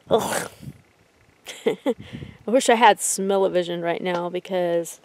Ugh. I wish I had smell-o-vision right now, because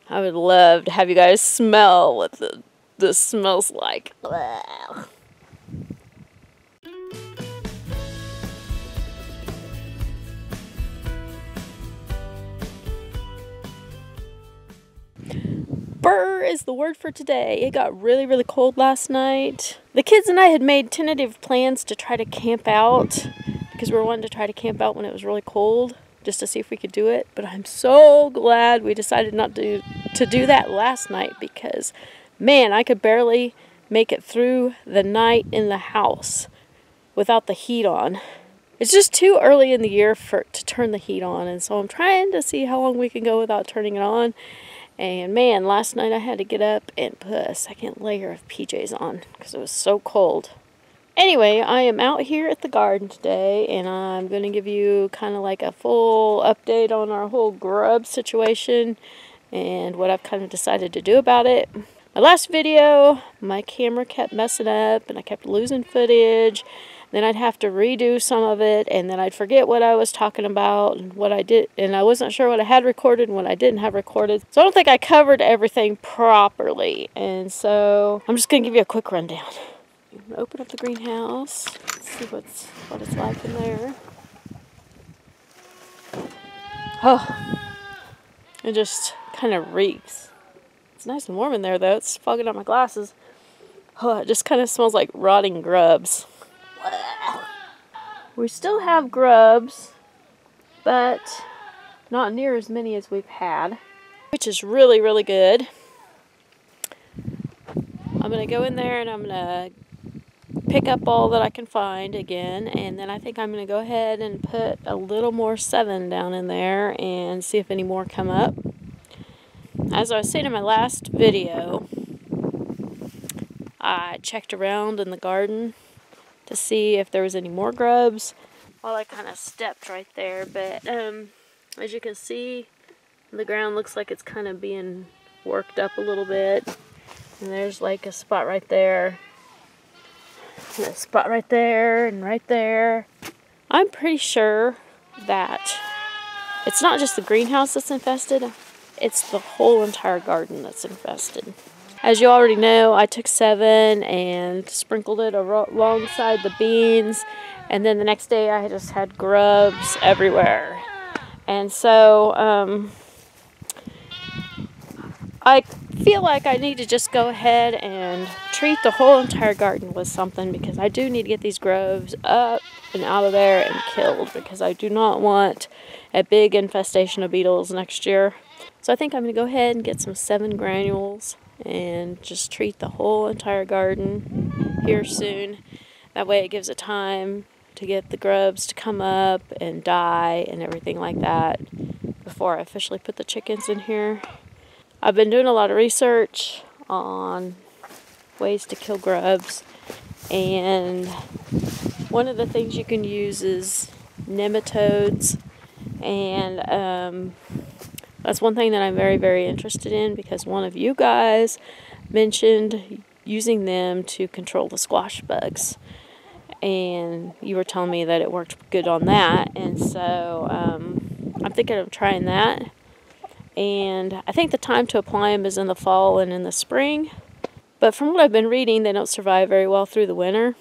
I would love to have you guys smell what this smells like. Ugh. Brr is the word for today. It got really, really cold last night. The kids and I had made tentative plans to try to camp out, because we were wanting to try to camp out when it was really cold, just to see if we could do it. But I'm so glad we decided not to do that last night, because, man, I could barely make it through the night in the house without the heat on. It's just too early in the year to turn the heat on, and so I'm trying to see how long we can go without turning it on. And man, last night I had to get up and put a second layer of PJs on because it was so cold. Anyway, I am out here at the garden today, and I'm going to give you kind of like a full update on our whole grub situation and what I've kind of decided to do about it. My last video, my camera kept messing up and I kept losing footage. Then I'd have to redo some of it, and then I'd forget what I was talking about and what I did, and I wasn't sure what I had recorded and what I didn't have recorded. So I don't think I covered everything properly, and so I'm just going to give you a quick rundown. Open up the greenhouse, see what it's like in there. Oh, it just kind of reeks. It's nice and warm in there though. It's fogging up my glasses. Oh, it just kind of smells like rotting grubs. We still have grubs, but not near as many as we've had, which is really, really good. I'm going to go in there and I'm going to pick up all that I can find again, and then I think I'm going to go ahead and put a little more 7 down in there and see if any more come up. As I was saying in my last video, I checked around in the garden to see if there was any more grubs. Well, I kind of stepped right there, but as you can see, the ground looks like it's kind of being worked up a little bit. And there's like a spot right there, and a spot right there, and right there. I'm pretty sure that it's not just the greenhouse that's infested, it's the whole entire garden that's infested. As you already know, I took 7 and sprinkled it alongside the beans, and then the next day I just had grubs everywhere. And so I feel like I need to just go ahead and treat the whole entire garden with something, because I do need to get these grubs up and out of there and killed, because I do not want a big infestation of beetles next year. So I think I'm going to go ahead and get some 7 granules and just treat the whole entire garden here soon. That way it gives it time to get the grubs to come up and die and everything like that before I officially put the chickens in here. I've been doing a lot of research on ways to kill grubs, and one of the things you can use is nematodes, and that's one thing that I'm very, very interested in, because one of you guys mentioned using them to control the squash bugs, and you were telling me that it worked good on that, and so I'm thinking of trying that. And I think the time to apply them is in the fall and in the spring, but from what I've been reading, they don't survive very well through the winter,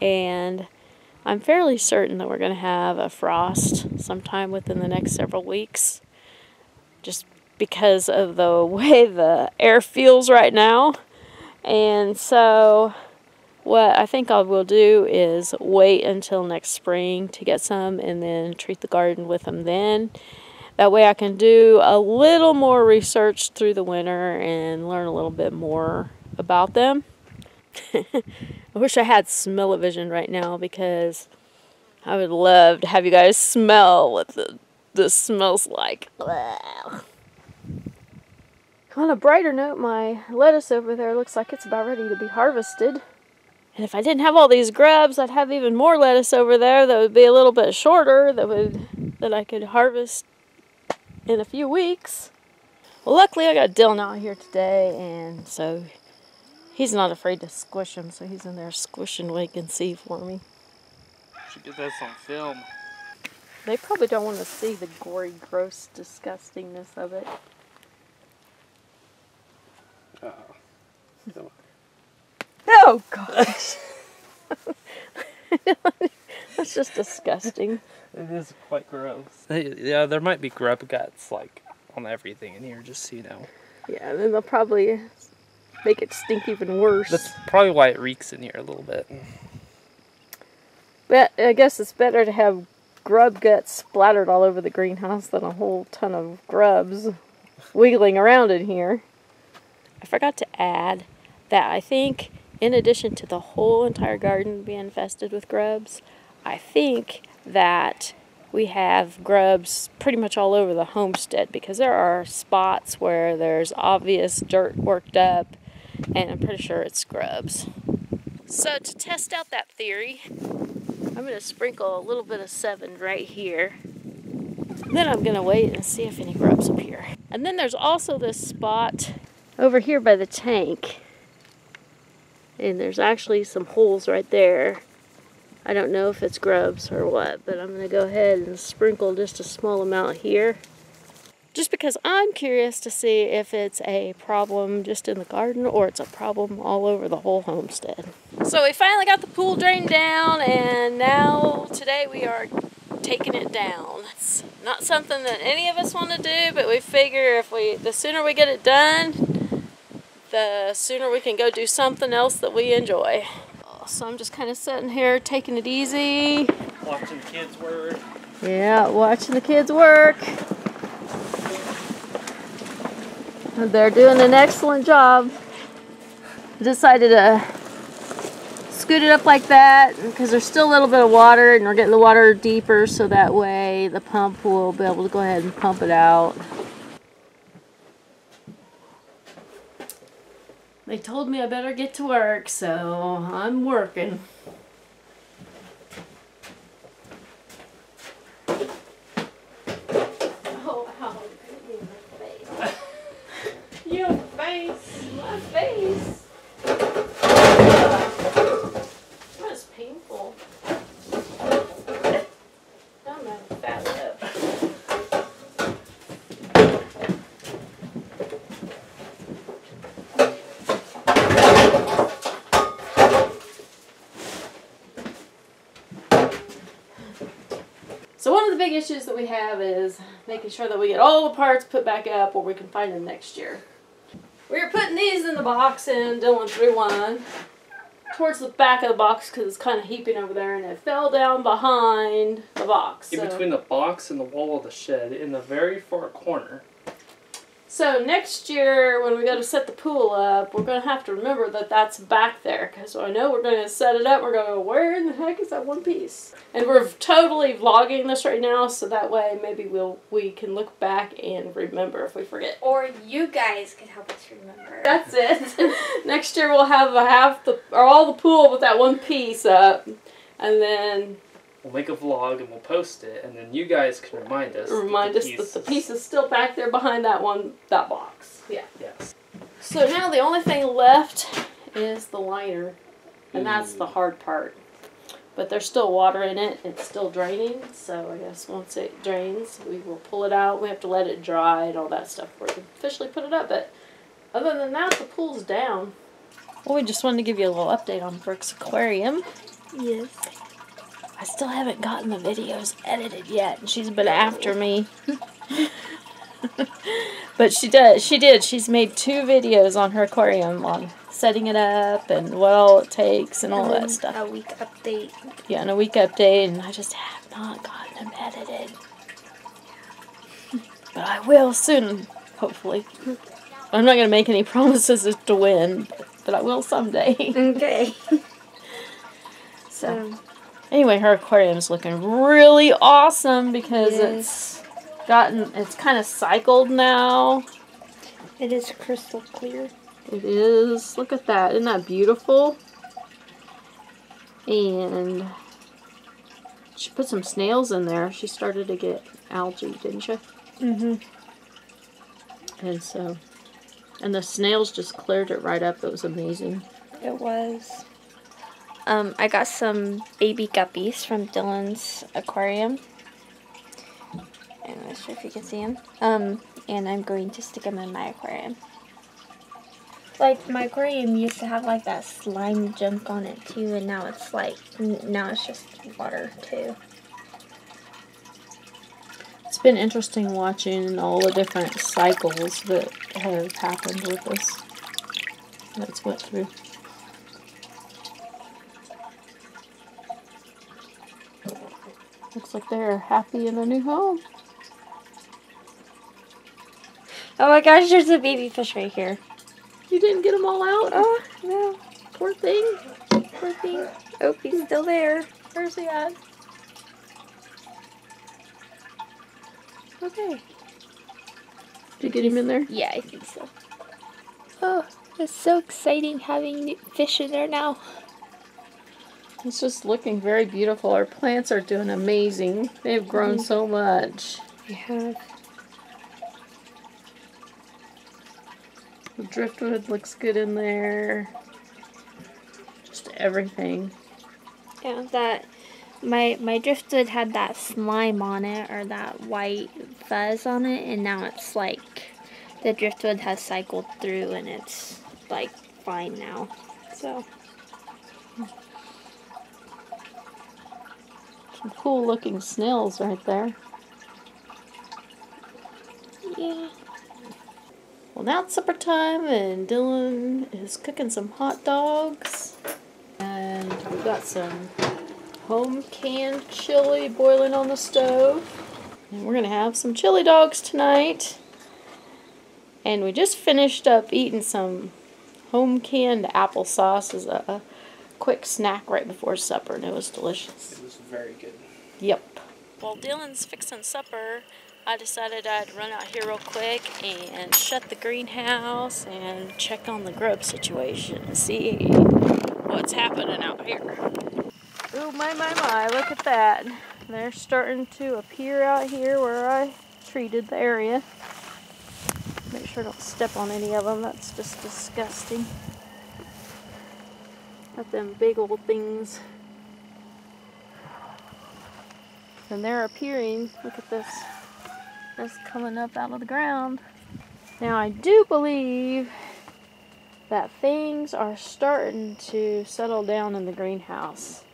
and I'm fairly certain that we're going to have a frost sometime within the next several weeks, just because of the way the air feels right now. And so what I think I will do is wait until next spring to get some, and then treat the garden with them then. That way I can do a little more research through the winter and learn a little bit more about them. I wish I had smell-o-vision right now, because I would love to have you guys smell what this smells like. Ugh. On a brighter note, my lettuce over there looks like it's about ready to be harvested. And if I didn't have all these grubs, I'd have even more lettuce over there that would be a little bit shorter, that I could harvest in a few weeks. Well, luckily I got Dylan out here today, and so he's not afraid to squish him, so he's in there squishing wake and see for me. Should get this on film. They probably don't want to see the gory, gross disgustingness of it. Oh, gosh. That's just disgusting. It is quite gross. Yeah, there might be grub guts, like, on everything in here, just so you know. Yeah, and then they'll probably make it stink even worse. That's probably why it reeks in here a little bit. But I guess it's better to have grub guts splattered all over the greenhouse than a whole ton of grubs wiggling around in here. I forgot to add that I think in addition to the whole entire garden being infested with grubs, I think that we have grubs pretty much all over the homestead because there are spots where there's obvious dirt worked up, and I'm pretty sure it's grubs. So to test out that theory, I'm going to sprinkle a little bit of 7 right here. Then I'm going to wait and see if any grubs appear. And then there's also this spot over here by the tank. And there's actually some holes right there. I don't know if it's grubs or what, but I'm going to go ahead and sprinkle just a small amount here. Just because I'm curious to see if it's a problem just in the garden or it's a problem all over the whole homestead. So we finally got the pool drained down, and now today we are taking it down. It's not something that any of us want to do, but we figure the sooner we get it done, the sooner we can go do something else that we enjoy. So I'm just kind of sitting here taking it easy. Watching the kids work. Yeah, watching the kids work. They're doing an excellent job. I decided to scoot it up like that because there's still a little bit of water, and we're getting the water deeper so that way the pump will be able to go ahead and pump it out. They told me I better get to work, so I'm working. Oh, ow. Your face! My face! That was painful. I'm not a fat lip. So one of the big issues that we have is making sure that we get all the parts put back up where we can find them next year. We were putting these in the box, and Dylan threw one towards the back of the box because it's kind of heaping over there, and it fell down behind the box. In between the box and the wall of the shed, in the very far corner. So next year, when we go to set the pool up, we're going to have to remember that that's back there. Because I know we're going to set it up, we're going to go, where in the heck is that one piece? And we're totally vlogging this right now, so that way maybe we can look back and remember if we forget. Or you guys can help us remember. That's it. Next year we'll have all the pool with that one piece up. And then we'll make a vlog and we'll post it, and then you guys can remind us. That the piece is still back there behind that box. Yeah. Yes. So now the only thing left is the liner, and that's the hard part. But there's still water in it. It's still draining, so I guess once it drains, we will pull it out. We have to let it dry and all that stuff before we can officially put it up. But other than that, the pool's down. Well, we just wanted to give you a little update on Brooke's aquarium. Yes. I still haven't gotten the videos edited yet, and she's been after me. But she did. She's made 2 videos on her aquarium on setting it up and what all it takes and all that stuff. A week update. Yeah, and a week update, and I just have not gotten them edited. But I will soon, hopefully. I'm not going to make any promises as to when, but I will someday. Okay. So, anyway, her aquarium's looking really awesome because it's kind of cycled now. It is crystal clear. It is. Look at that. Isn't that beautiful? And she put some snails in there. She started to get algae, didn't she? Mm-hmm. And the snails just cleared it right up. It was amazing. It was. I got some baby guppies from Dylan's aquarium. I'm not sure if you can see them. And I'm going to stick them in my aquarium. Like, my aquarium used to have like that slime junk on it too, and now it's like, now it's just water too. It's been interesting watching all the different cycles that have happened with this. That's went through. Looks like they're happy in their new home. Oh my gosh, there's a baby fish right here. You didn't get them all out? Oh, no. Poor thing. Poor thing. Oh, he's still there. Where's he at? Okay. Did you get him in there? Yeah, I think so. Oh, it's so exciting having new fish in there now. It's just looking very beautiful. Our plants are doing amazing. They've grown so much. I have. The driftwood looks good in there. Just everything. Yeah, that my driftwood had that slime on it, or that white fuzz on it, and now it's like the driftwood has cycled through and it's like fine now. So some cool looking snails right there. yeah. Well, now it's supper time, and Dylan is cooking some hot dogs. And we've got some home canned chili boiling on the stove. And we're going to have some chili dogs tonight. And we just finished up eating some home canned applesauce as a quick snack right before supper, and it was delicious. It was very good. Yep. While Dylan's fixing supper, I decided I'd run out here real quick and shut the greenhouse and check on the grub situation and see what's happening out here. Oh my, look at that. They're starting to appear out here where I treated the area. Make sure I don't step on any of them, that's just disgusting. Got them big old things. And they're appearing, look at this. That's coming up out of the ground. Now I do believe that things are starting to settle down in the greenhouse,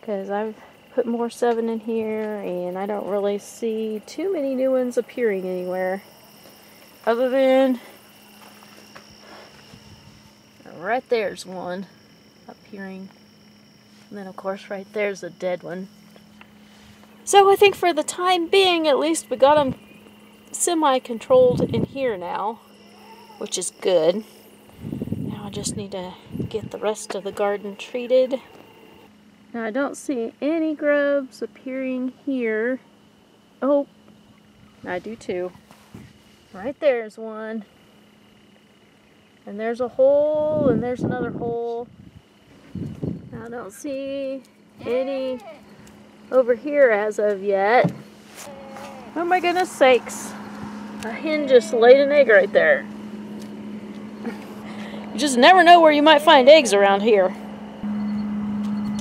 because I've put more 7 in here and I don't really see too many new ones appearing anywhere, other than right there's one appearing, and then of course right there's a dead one. So I think for the time being, at least, we got them semi-controlled in here now, which is good. Now I just need to get the rest of the garden treated. Now I don't see any grubs appearing here. Oh, I do too. Right there's one. And there's a hole, and there's another hole. Now I don't see any over here as of yet. Oh my goodness sakes. A hen just laid an egg right there. You just never know where you might find eggs around here.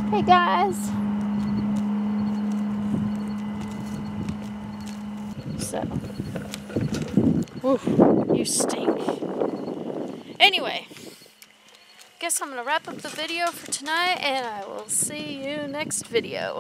Hey guys. So. Oof, you stink. Anyway, guess I'm gonna wrap up the video for tonight, and I will see you next video.